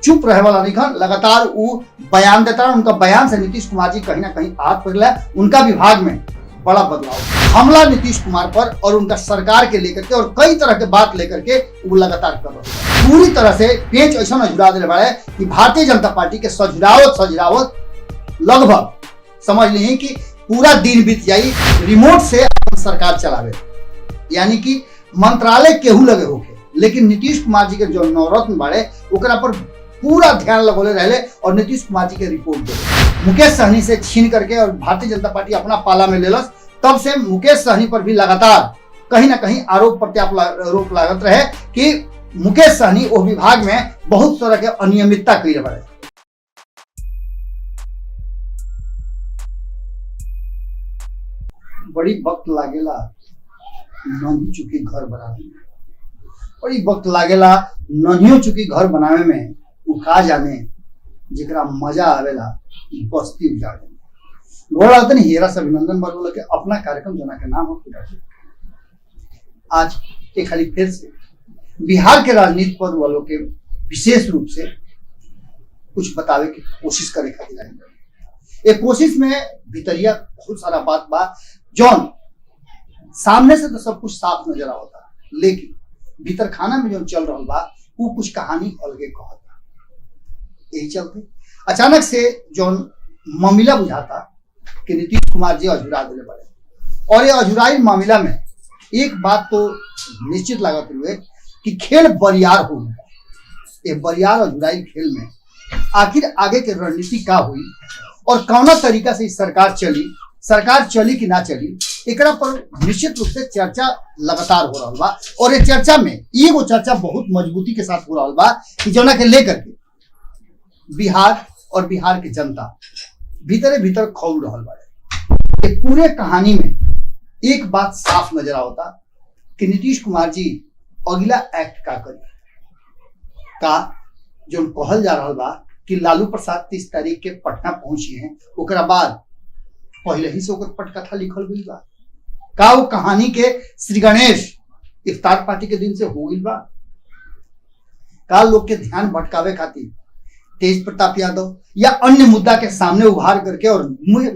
चुप रहे वाला नहीं खन, लगातार वो बयान देता रहा। उनका बयान से नीतीश कुमार जी कहीं ना कहीं हाथ पकड़ा। उनका विभाग में बड़ा बदलाव, हमला नीतीश कुमार पर और उनका सरकार के लेकर के और कई तरह के बात लेकर के वो लगातार कर रहे हैं। पूरी तरह से पेच ऐसा अझुरा दे रहा है कि भारतीय जनता पार्टी के सजुरावत लगभग समझ ली कि पूरा दिन बीत जाई, रिमोट से सरकार चलावे, यानी कि मंत्रालय केहू लगे होके, लेकिन नीतीश कुमार जी के जो नवरत्न बाड़े ओकरा पर पूरा ध्यान लगोले रहले और नीतीश कुमार जी के रिपोर्ट दे। मुकेश सहनी से छीन करके और भारतीय जनता पार्टी अपना पाला में लेलस। तब से मुकेश सहनी पर भी लगातार कहीं ना कहीं आरोप प्रत्यारोप लागत रहे कि मुकेश सहनी वो विभाग में बहुत तरह के अनियमितता कर रहे। बड़ी वक्त लागेला नहीं चुकी घर बनाने में, बड़ी वक्त लागेला नहीं चुकी घर बनावे में, उठा जाने जिकरा मजा आवेला बस्ती उजाड़े में। गोड़ा नहीं हेरा से अभिनंदन बोला कि अपना कार्यक्रम जना के नाम हो। आज के खाली फिर से बिहार के राजनीति पर वालों के विशेष रूप से कुछ बतावे की कोशिश करे खातिर आए। एक कोशिश में भीतरिया बहुत सारा बात बा जौन सामने से तो सब कुछ साफ नजर आवता, लेकिन भीतर खाना में जो चल रहा बा वो कुछ कहानी अलगे कहता। यही चलते अचानक से जो मामला बुझाता कि नीतीश कुमार जी अझुरा दिले पड़े, और ये अझुराई मामला में एक बात तो निश्चित लागत हुए कि खेल बरियार हो गया। ये बरियार अझुराई खेल में आखिर आगे के रणनीति का हुई और कौना तरीका से सरकार चली कि ना चली, एकरा पर निश्चित रूप से चर्चा लगातार हो रहा बा। और ये चर्चा में एगो चर्चा बहुत मजबूती के साथ हो रहा बा कि जौना के लेकर के बिहार और बिहार की जनता भीतरे भीतर खौल रहा बा। पूरे कहानी में एक बात साफ नजर आवता कि नीतीश कुमार जी अगला एक्ट का करी का जो कहल जा रहा बा कि लालू प्रसाद 30 तारीख के पटना पहुंची हैं, ओकरा बाद पहले ही से ओकर पटकथा लिखल गई बा का वो कहानी के श्री गणेश इफ्तार पार्टी के दिन से हो गई बा का लोग के ध्यान भटकावे खातिर तेज प्रताप यादव या अन्य मुद्दा के सामने उभार करके और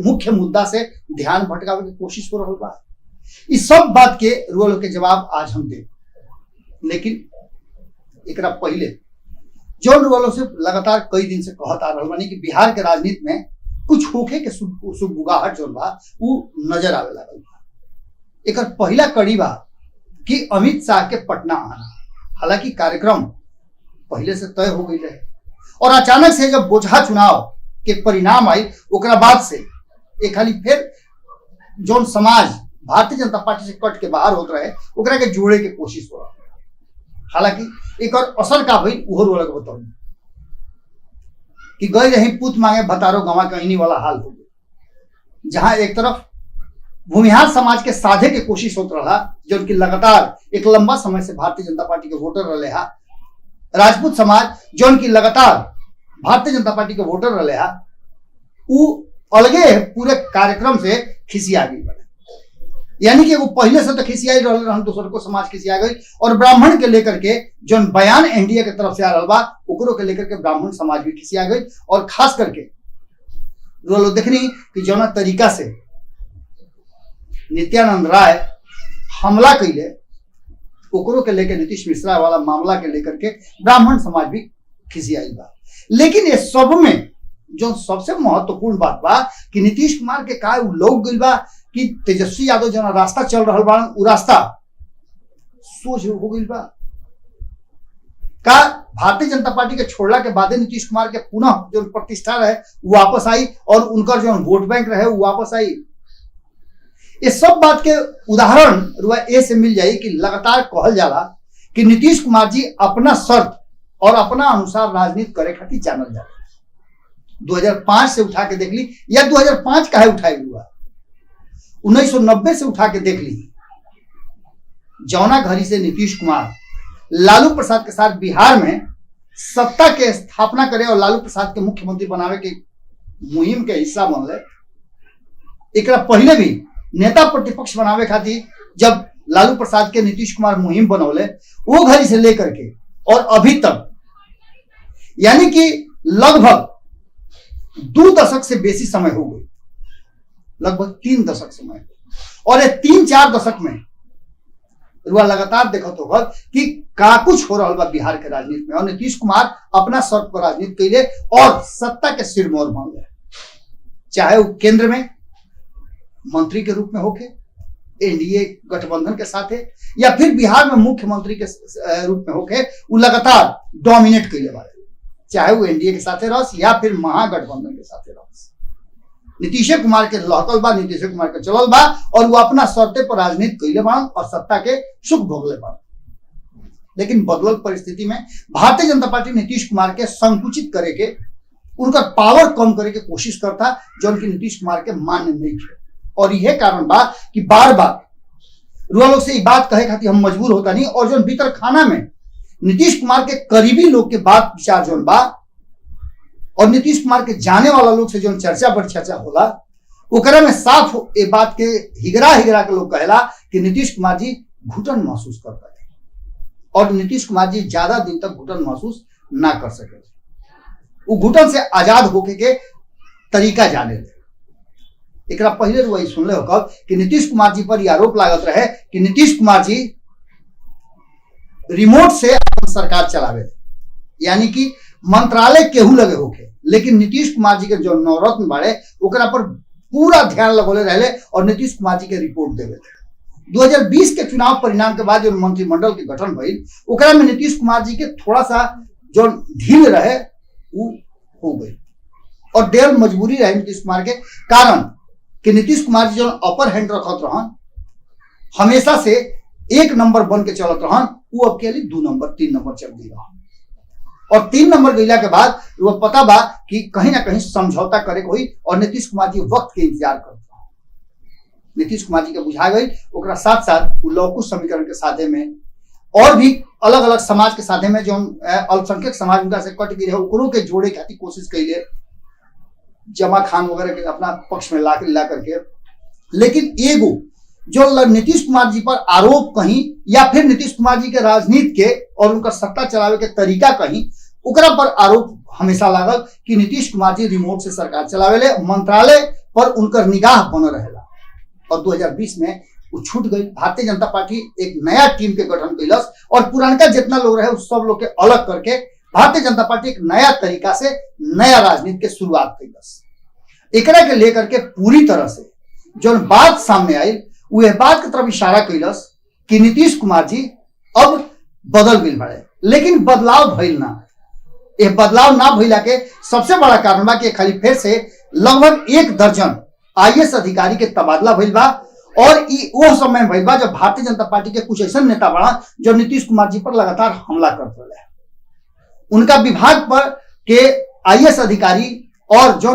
मुख्य मुद्दा से ध्यान भटकावे की कोशिश हो रहा बा। इस सब बात के रोल के जवाब आज हम दे, लेकिन एकरा पहले जो रोलों से लगातार कई दिन से कहत आ रहा बानी कि बिहार के राजनीति में कुछ होखे के सुबुगाहट जो बा वो नजर आवे लागल बा। एकर पहला कड़ी बा कि अमित शाह के पटना आना, हालांकि कार्यक्रम पहले से तय हो गई रहे और अचानक से जब बोझा चुनाव के परिणाम आई ओकरा बाद से एक खाली फिर जो समाज भारतीय जनता पार्टी से कट के बाहर होत रहे ओकरा के जोड़े के कोशिश हो रहा। हालांकि एक और असर का भई उहो रोलक बताऊ कि गए रही पूत मांगे भतारो गवा कहनी वाला हाल हो गया, जहां एक तरफ भूमिहार समाज के साधे के कोशिश होता रहा जो उनकी लगातार एक लंबा समय से भारतीय जनता पार्टी के वोटर रहे हा, राजपूत समाज जो उनकी लगातार भारतीय जनता पार्टी के वोटर रहे हा, वो अलगे पूरे कार्यक्रम से खिसिया गई बने, यानी कि वो पहले से तो खिसियाई रहा, दूसर को समाज खिसिया गई और ब्राह्मण के लेकर के जो बयान एनडीए के तरफ से आ रहा बा ओकरो के लेकर के ब्राह्मण समाज भी खिसिया गई। और खास करके रोलो देखनी कि जौना तरीका से नित्यानंद राय हमला कैले ओकरो के लेकर नीतीश मिश्रा वाला मामला के लेकर के ब्राह्मण समाज भी खिसियाई बा। लेकिन ये सब में जो सबसे महत्वपूर्ण बात बा कि नीतीश कुमार के का लोग गई बा कि तेजस्वी यादव जना रास्ता चल रहा बा उ रास्ता सोच हो गई बा का भारतीय जनता पार्टी के छोड़ला के बाद नीतीश कुमार के पुनः जो प्रतिष्ठा रहे वो वापस आई और उनका जो वोट बैंक रहे वो वापस आई। ये सब बात के उदाहरण रुआ ए से मिल जाए कि लगातार कहल जाला कि नीतीश कुमार जी अपना शर्त और अपना अनुसार राजनीति करे खातिर जानल जाला। 2005 से उठा के देख ली या 2005 काहे उठाई हुआ, 1990 से उठा के देख ली, जौना घड़ी से नीतीश कुमार लालू प्रसाद के साथ बिहार में सत्ता के स्थापना करे और लालू प्रसाद के मुख्यमंत्री बनावे के मुहिम के हिस्सा बनले। एकरा पहले भी नेता प्रतिपक्ष बनावे खातिर जब लालू प्रसाद के नीतीश कुमार मुहिम बनौले वो घड़ी से लेकर के और अभी तक यानी कि लगभग 2 दशक से बेसी समय हो गई, लगभग 3 दशक समय। और ये 3-4 दशक में रुआ लगातार देखत होगा कि का कुछ हो रहा बा बिहार के राजनीति में, और नीतीश कुमार अपना शर्त पर राजनीति कैले और सत्ता के सिरमौर बन गए, चाहे वो केंद्र में मंत्री के रूप में होके एनडीए गठबंधन के साथ है, या फिर बिहार में मुख्यमंत्री के रूप में होके वो लगातार डोमिनेट कैले वाले, चाहे वो एनडीए के साथ रहस या फिर महागठबंधन के साथ रहस। नीतीश कुमार के लहकल बा, नीतीश कुमार के चलल बा, और वो अपना शर्ते पर राजनीति कैले बा और सत्ता के सुख भोगले बा। लेकिन बदलल परिस्थिति में भारतीय जनता पार्टी नीतीश कुमार के संकुचित करे के, उनका पावर कम करे के कोशिश करता, जो उनकी नीतीश कुमार के मान्य नहीं है। और यह कारण बा कि बार बार रुआ लोग से ये बात कहे खातिर हम मजबूर होता नहीं, और जो भीतर खाना में नीतीश कुमार के करीबी लोग के बात विचार जो बा और नीतीश कुमार के जाने वाला लोग से जो चर्चा पर चर्चा होला, ओकरा में साफ ये बात के हिगरा हिगरा के लोग कहेला कि नीतीश कुमार जी घुटन महसूस करता है, और नीतीश कुमार जी ज्यादा दिन तक घुटन महसूस ना कर सके, वो घुटन से आजाद होके के तरीका जाने ले। एक पहले वही सुन ले हो कि नीतीश कुमार जी पर यह आरोप लागत रहे कि नीतीश कुमार जी रिमोट से सरकार चलावे, यानी कि मंत्रालय केहू लगे होके, लेकिन नीतीश कुमार जी के जो नवरत्न बाड़े ओकरा पर पूरा ध्यान लगोले रहे और नीतीश कुमार जी के रिपोर्ट देवे। 2020 के चुनाव परिणाम के बाद जो मंत्रिमंडल के गठन भइल, ओकरा में नीतीश कुमार जी के थोड़ा सा जो ढील रहे वो हो गई, और डेढ़ मजबूरी रहे नीतीश कुमार के कारण कि नीतीश कुमार जी जो अपर हैंड रखत रहन, हमेशा से 1 नंबर बन के चलत रहन, वो अब के लिए 2 नंबर 3 नंबर चल दी रहा, और 3 नंबर गईला के बाद वो पता बा कि कहीं ना कहीं समझौता करे को हुई, और नीतीश कुमार जी वक्त के इंतजार करते हैं। नीतीश कुमार जी के बुझा गई, ओकरा साथ साथ वो लौकुश समीकरण के साथे में और भी अलग अलग समाज के साथे में जो अल्पसंख्यक समाज उनका से कट गई है, ओकरों के जोड़े खातिर कोशिश कैले, जमा खान वगैरह के अपना पक्ष में ला करके। लेकिन एगो जो नीतीश कुमार जी पर आरोप कहीं, या फिर नीतीश कुमार जी के राजनीति के और उनका सत्ता चलावे के तरीका कहीं, ओकरा पर आरोप हमेशा लागल कि नीतीश कुमार जी रिमोट से सरकार चलावेले, मंत्रालय पर उनकर निगाह बन रहेला। और 2020 में वो छूट गई। भारतीय जनता पार्टी एक नया टीम के गठन कैलस, और पुरानका जितना लोग रहे उस सब लोग के अलग करके भारतीय जनता पार्टी एक नया तरीका से नया राजनीति के शुरुआत कैलस। एकरा के लेकर के पूरी तरह से जो बात सामने आई, वो बात की तरफ इशारा कैलस कि नीतीश कुमार जी अब बदल गई बड़े, लेकिन बदलाव भइल ना। ये बदलाव ना भइला के सबसे बड़ा कारण बा कि खाली फिर से लगभग 1 दर्जन आईएएस अधिकारी के तबादला भइल बा, और वो समय भइल बा जब भारतीय जनता पार्टी के कुछ ऐसा नेता बड़ा जो नीतीश कुमार जी पर लगातार हमला करते रहे। उनका विभाग पर के आईएएस अधिकारी और जो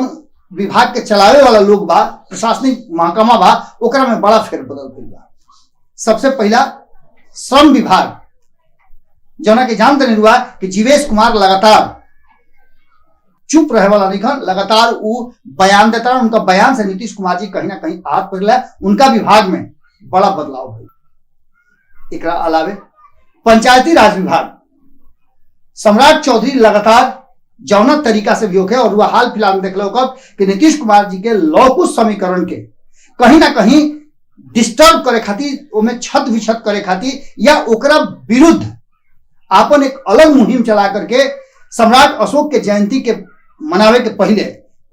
विभाग के चलावे वाला लोग बा, प्रशासनिक महकमा बा, ओकरा में बड़ा फेरबदल भइल बा। सबसे पहला श्रम विभाग, जना के जानते नहीं हुआ कि जीवेश कुमार लगातार चुप रहे वाला नहीं, लगातार वो बयान देता रहा। उनका बयान से नीतीश कुमार जी कहीं ना कहीं हाथ पकड़ा, उनका विभाग में बड़ा बदलाव हुआ। एक अलावे पंचायती राज विभाग, सम्राट चौधरी लगातार जौना तरीका से भी होके, और वह हाल फिलहाल में देख लो कब कि नीतीश कुमार जी के लौकुश समीकरण के कहीं ना कहीं डिस्टर्ब करे खातिर, उनमें छत विछत करे खातिर, या ओकरा विरुद्ध आपन एक अलग मुहिम चला करके सम्राट अशोक के जयंती के मनावे के पहले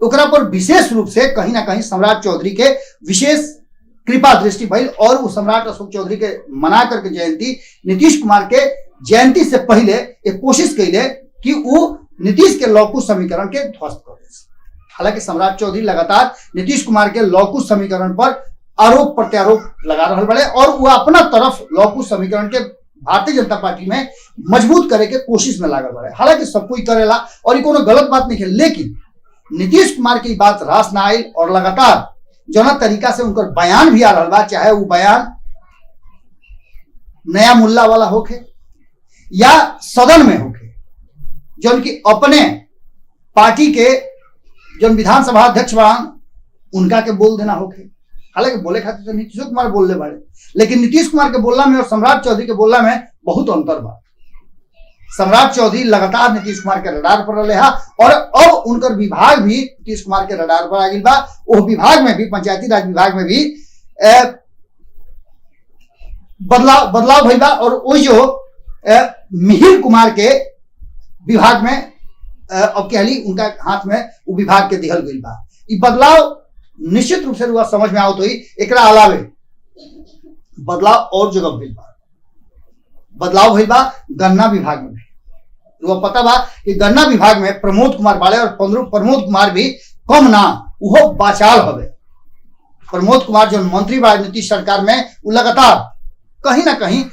ओकरा पर विशेष रूप से कहीं ना कहीं सम्राट चौधरी के विशेष कृपा दृष्टि भइल, और वो सम्राट अशोक चौधरी के मना करके जयंती नीतीश कुमार के जयंती से पहले एक कोशिश कैले कि वो नीतीश के लौकुश समीकरण के ध्वस्त कर दे। हालांकि सम्राट चौधरी लगातार नीतीश कुमार के लौकुश समीकरण पर आरोप प्रत्यारोप लगा रहे बड़े, और वो अपना तरफ लौकुश समीकरण के भारतीय जनता पार्टी में मजबूत करे के कोशिश में लागल बड़े। हालांकि सब कोई करेला और ये कोनो गलत बात नहीं है, लेकिन नीतीश कुमार की बात रास ना आई, और लगातार जो तरीका से उनका बयान भी आ रहा बा, चाहे वो बयान नया मुल्ला वाला होके या सदन में होके, जो उनकी अपने पार्टी के जो विधानसभा अध्यक्ष बड़ान उनका के बोल देना होके। हालांकि बोले खातिर तो नीतीश कुमार बोलने बारे, लेकिन नीतीश कुमार के बोलना में और सम्राट चौधरी के बोलना में बहुत अंतर बा। सम्राट चौधरी लगातार नीतीश कुमार के रडार पर रहे हैं और अब उनकर विभाग भी नीतीश कुमार के रडार पर आ गई बा। वो विभाग में भी, पंचायती राज विभाग में भी बदलाव भइल बा और वो जो मिहिर कुमार के विभाग में अब कहली उनका हाथ में वो विभाग के दिहल गई बा। ये बदलाव निश्चित रूप से समझ में आवत हुई। एकरा अलावे बदलाव और जगह भइल बा, बदलाव भइल बा गन्ना विभाग में भी। वो पता बा कि गन्ना विभाग में प्रमोद कुमार बाड़े और प्रमोद कुमार भी कम ना वो बाचाल हवे। प्रमोद कुमार जो मंत्री बा नीतीश सरकार में, वो लगातार कहीं ना कहीं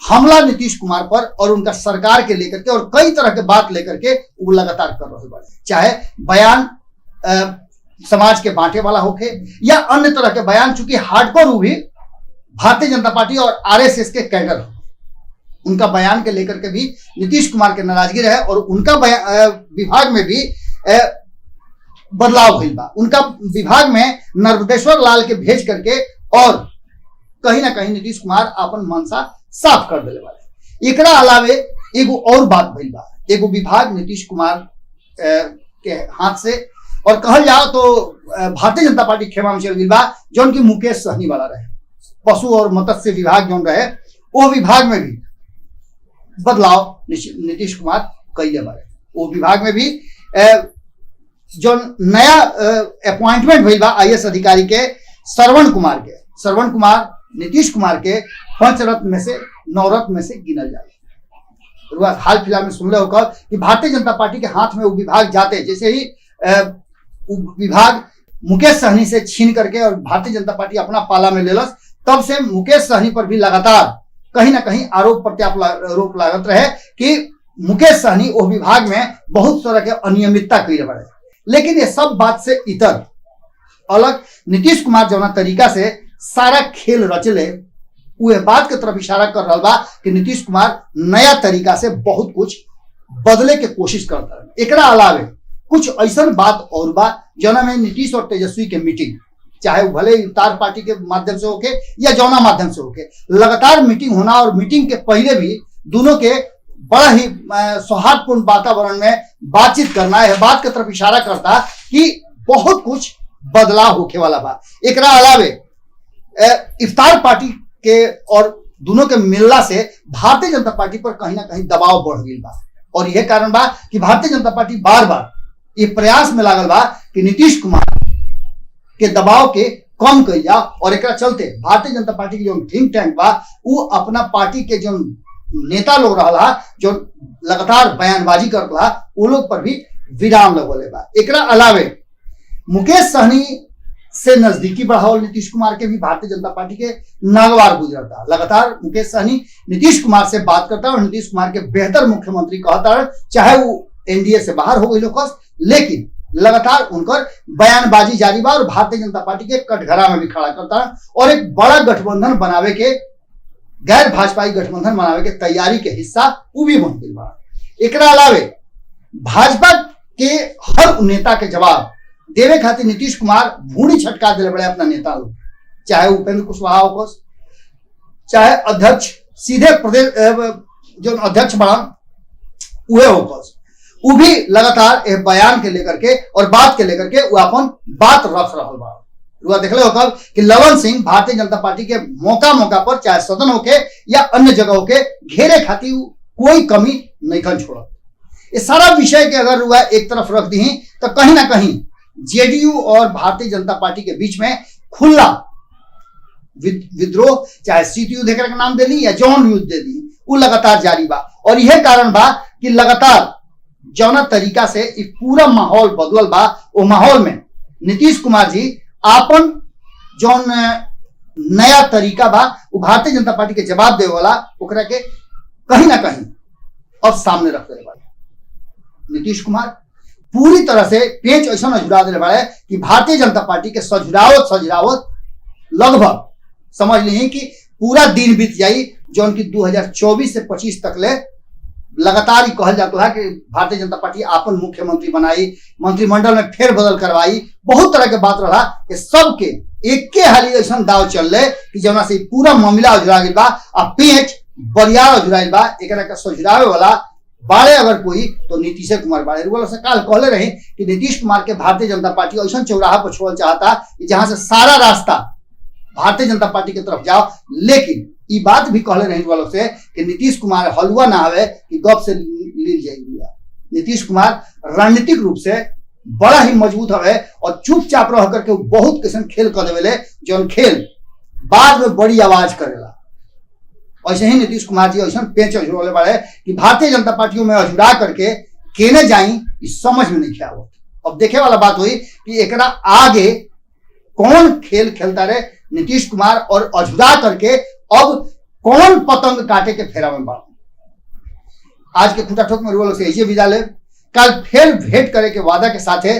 हमला नीतीश कुमार पर और उनका सरकार के लेकर के और कई तरह के बात लेकर के वो लगातार कर रहे बड़े, चाहे बयान समाज के बांटे वाला होके या अन्य तरह के बयान। चूंकि हार्डकोर वो भी भारतीय जनता पार्टी और आरएसएस के कैडर हो, उनका बयान के लेकर के भी नीतीश कुमार के नाराजगी रहे और उनका विभाग में भी बदलाव भइल बा। उनका विभाग में नर्मदेश्वर लाल के भेज करके और कहीं ना कहीं नीतीश कुमार अपन मनसा साफ कर देले वाले। एकरा अलावे एगो और बात भइल बा, एगो विभाग नीतीश कुमार के हाथ से और कहल जाओ तो भारतीय जनता पार्टी खेमा में चल गई बा, जौन की मुकेश सहनी वाला रहे। पशु और मत्स्य विभाग जौन रहे वो विभाग में भी बदलाव नीतीश कुमार कैले बारे। वो विभाग में भी जो नया अपॉइंटमेंट भइल बा आईएएस अधिकारी के श्रवण कुमार नीतीश कुमार के पंचरत्न में से नवरत्न में से गिनल जाए। हाल फिलहाल में सुन रहे होकर कि भारतीय जनता पार्टी के हाथ में वो विभाग जाते, जैसे ही विभाग मुकेश सहनी से छीन करके और भारतीय जनता पार्टी अपना पाला में लेलस, तब से मुकेश सहनी पर भी लगातार कहीं ना कहीं आरोप प्रत्यारोप लागत रहे कि मुकेश सहनी वो विभाग में बहुत तरह के अनियमितता कैले बड़े। लेकिन ये सब बात से इतर अलग नीतीश कुमार जौना तरीका से सारा खेल रचले, वो बात के तरफ इशारा कर रहा बा कि नीतीश कुमार नया तरीका से बहुत कुछ बदले के कोशिश करता है। एकरा अलावे कुछ ऐसा बात और बा जौना में नीतीश और तेजस्वी के मीटिंग, चाहे वो भले इफ्तार पार्टी के माध्यम से होके या जौना माध्यम से होके, लगातार मीटिंग होना और मीटिंग के पहले भी दोनों के बड़ा ही सौहार्दपूर्ण वातावरण में बातचीत करना है, बात की तरफ इशारा करता कि बहुत कुछ बदलाव होके वाला बा। एकरा अलावे इफ्तार पार्टी के और दोनों के मिलना से भारतीय जनता पार्टी पर कहीं ना कहीं दबाव बढ़ गई बा और यह कारण बा कि भारतीय जनता पार्टी बार बार ये प्रयास में लागल बा कि नीतीश कुमार के दबाव के कम कर जा। और एक चलते भारतीय जनता पार्टी की जो थिंक टैंक बा वो अपना पार्टी के जो नेता लोग रहा जो लगातार बयानबाजी करता रहा, वो लोग पर भी विराम लगोले बा। एकरा अलावे मुकेश सहनी से नजदीकी बढ़ावल नीतीश कुमार के भी भारतीय जनता पार्टी के नागवार गुजरता। लगातार मुकेश सहनी नीतीश कुमार से बात करता और नीतीश कुमार के बेहतर मुख्यमंत्री कहता, चाहे वो एनडीए से बाहर हो गई लोग, लेकिन लगातार उनकर बयानबाजी जारी बा और भारतीय जनता पार्टी के कटघरा में भी खड़ा करता और एक बड़ा गठबंधन बनावे के, गैर भाजपाई गठबंधन बनावे के तैयारी के हिस्सा वो भी बन गई बा। एकरा अलावे भाजपा के हर नेता के जवाब देवे खातिर नीतीश कुमार भूणी छटका दिले बड़े अपना नेता लोग, चाहे उपेंद्र कुशवाहा हो, चाहे अध्यक्ष सीधे प्रदेश जो अध्यक्ष बड़ा उहे हो, वो भी लगातार एक बयान के लेकर के और बात के लेकर के वो अपन बात रख रहा बा। देख ले होकर कि ललन सिंह भारतीय जनता पार्टी के मौका पर चाहे सदन होके या अन्य जगह होके घेरे खातिर कोई कमी नहीं कर छोड़ा। ये सारा विषय के अगर हुआ एक तरफ रख दी तो कहीं ना कहीं जेडीयू और भारतीय जनता पार्टी के बीच में खुला विद्रोह, चाहे शीत युद्ध के नाम दे दी या जौन युद्ध दे दी, वो लगातार जारी बा। और यह कारण बा कि लगातार जौना तरीका से पूरा माहौल बदलल बा, वो माहौल में नीतीश कुमार जी आपन जौन नया तरीका बा वो भारतीय जनता पार्टी के जवाब देवे वाला ओकरा के कहीं ना कहीं अब सामने रख रहे वाले नीतीश कुमार पूरी तरह से पेच ऐसा अझुरा दिले वाले कि भारतीय जनता पार्टी के सजुरावत लगभग समझ ली कि पूरा दिन बीत जाई, जो उनकी 2024 से 25 तक ले लगातार ही कहल जाता है कि भारतीय जनता पार्टी आपन मुख्यमंत्री बनाई, मंत्रिमंडल में फेरबदल करवाई, बहुत तरह के बात रहा। ये सब के एक के हाली ऐसा दाव चल रहे कि जना से पूरा मामला उजरा गई बा, आ पेच बरियार उजराइल बा। एक सजुरावे वाला बाड़े अगर कोई तो नीतीश कुमार बाड़े। रुआ से काल कहले रहे कि नीतीश कुमार के भारतीय जनता पार्टी ऐसा चौराहा पर छोड़ चाहता कि जहां से सारा रास्ता भारतीय जनता पार्टी की तरफ जाओ। लेकिन ये बात भी कहले रहे वालों से कि नीतीश कुमार हलवा ना आवे कि गप से लील जाएगी। नीतीश कुमार रणनीतिक रूप से बड़ा ही मजबूत हवे और चुपचाप रह करके बहुत किस्म खेल कर देवेले, जो खेल बाद में बड़ी आवाज करेला। ऐसे ही नीतीश कुमार जी ऐसा पेच अझुरले बाड़े कि भारतीय जनता पार्टियों में अझुरा करके केने जाई इस समझ में नहीं आवत। अब देखे वाला बात हुई कि एकरा आगे कौन खेल खेलता रहे नीतीश कुमार और अझुरा करके अब कौन पतंग काटे के फेरा में बाड़ो। आज के खुटा ठोक में रुआ लोग से ऐसे विदा ले, कल फिर भेंट करे के वादा के साथ है।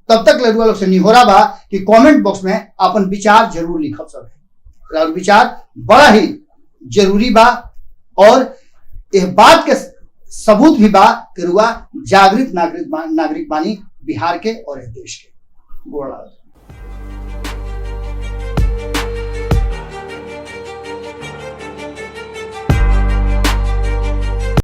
तब तक रुआ लोग से निहोरा बा कि कमेंट बॉक्स में अपन विचार जरूर लिखब। सब विचार बड़ा ही जरूरी बा और यह बात के सबूत भी बा कि रुआ जागृत नागरिक बानी बिहार के और देश के। गोड़